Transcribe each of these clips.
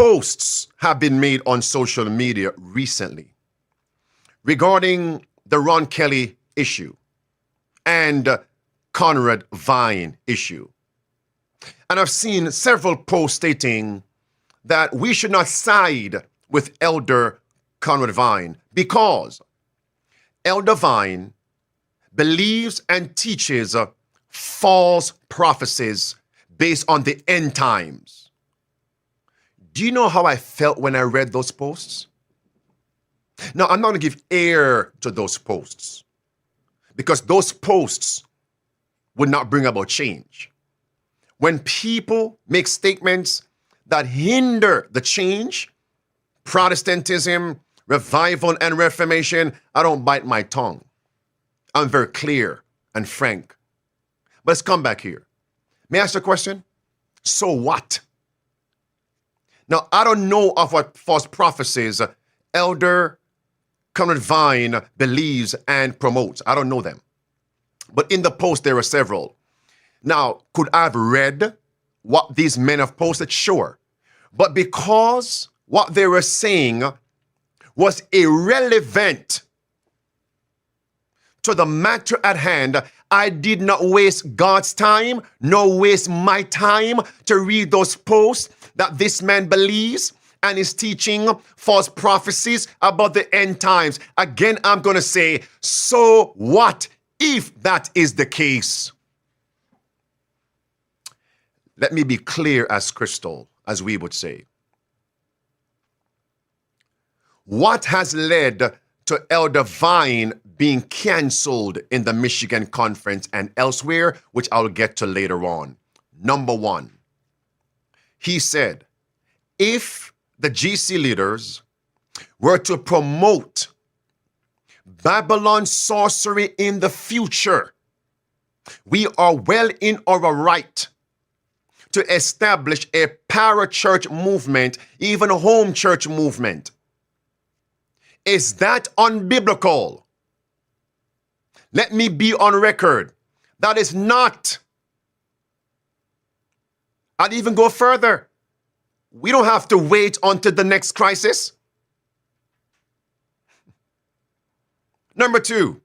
posts have been made on social media recently regarding the Ron Kelly issue and Conrad Vine issue. And I've seen several posts stating that we should not side with Elder Conrad Vine because Elder Vine believes and teaches false prophecies based on the end times. Do you know how I felt when I read those posts? Now, I'm not going to give air to those posts because those posts would not bring about change. When people make statements that hinder the change, Protestantism, revival, and reformation, I don't bite my tongue. I'm very clear and frank. But let's come back here. May I ask you a question? So what? Now, I don't know of what false prophecies Elder Conrad Vine believes and promotes. I don't know them. But in the post, there are several. Now, could I have read what these men have posted? Sure. But because what they were saying was irrelevant to the matter at hand, I did not waste God's time, nor waste my time to read those posts that this man believes and is teaching false prophecies about the end times. Again, I'm going to say, so what if that is the case? Let me be clear as crystal, as we would say. What has led to Elder Vine being canceled in the Michigan Conference and elsewhere, which I'll get to later on? Number one, he said, if the GC leaders were to promote Babylon sorcery in the future, we are well in our right to establish a parachurch movement, even a home church movement. Is that unbiblical? Let me be on record. That is not. I'd even go further. We don't have to wait until the next crisis. Number two,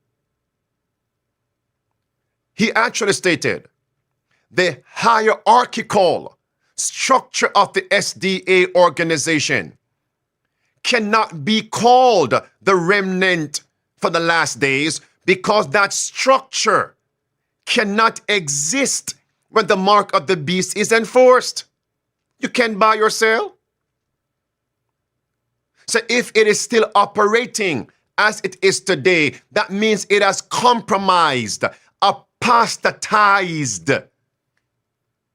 he actually stated the hierarchical structure of the SDA organization cannot be called the remnant for the last days because that structure cannot exist when the mark of the beast is enforced. You can't buy or sell. So if it is still operating as it is today, that means it has compromised, apostatized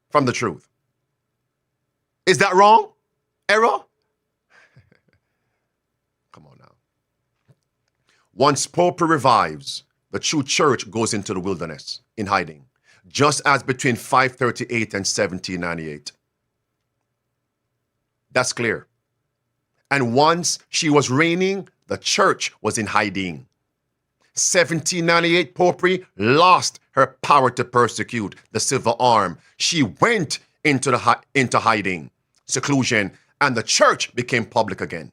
from the truth. Is that wrong? Error? Come on now. Once Pope revives, the true church goes into the wilderness in hiding, just as between 538 and 1798. That's clear. And once she was reigning, the church was in hiding. 1798 Popery lost her power to persecute, the silver arm. She went into hiding, seclusion, and the church became public again.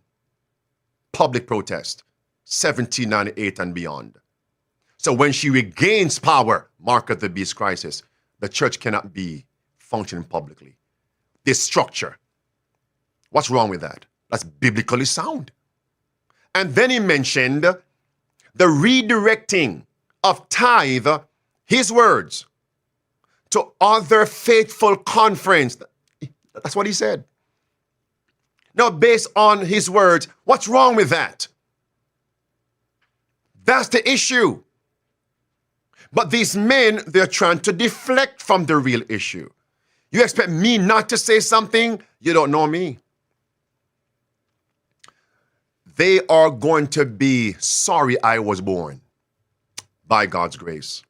Public protest, 1798 and beyond. So when she regains power, mark of the beast crisis, the church cannot be functioning publicly. This structure, what's wrong with that? That's biblically sound. And then he mentioned the redirecting of tithe, his words, to other faithful conference. That's what he said. Now, based on his words, what's wrong with that? That's the issue. But these men, they're trying to deflect from the real issue. You expect me not to say something? You don't know me. They are going to be sorry I was born, by God's grace.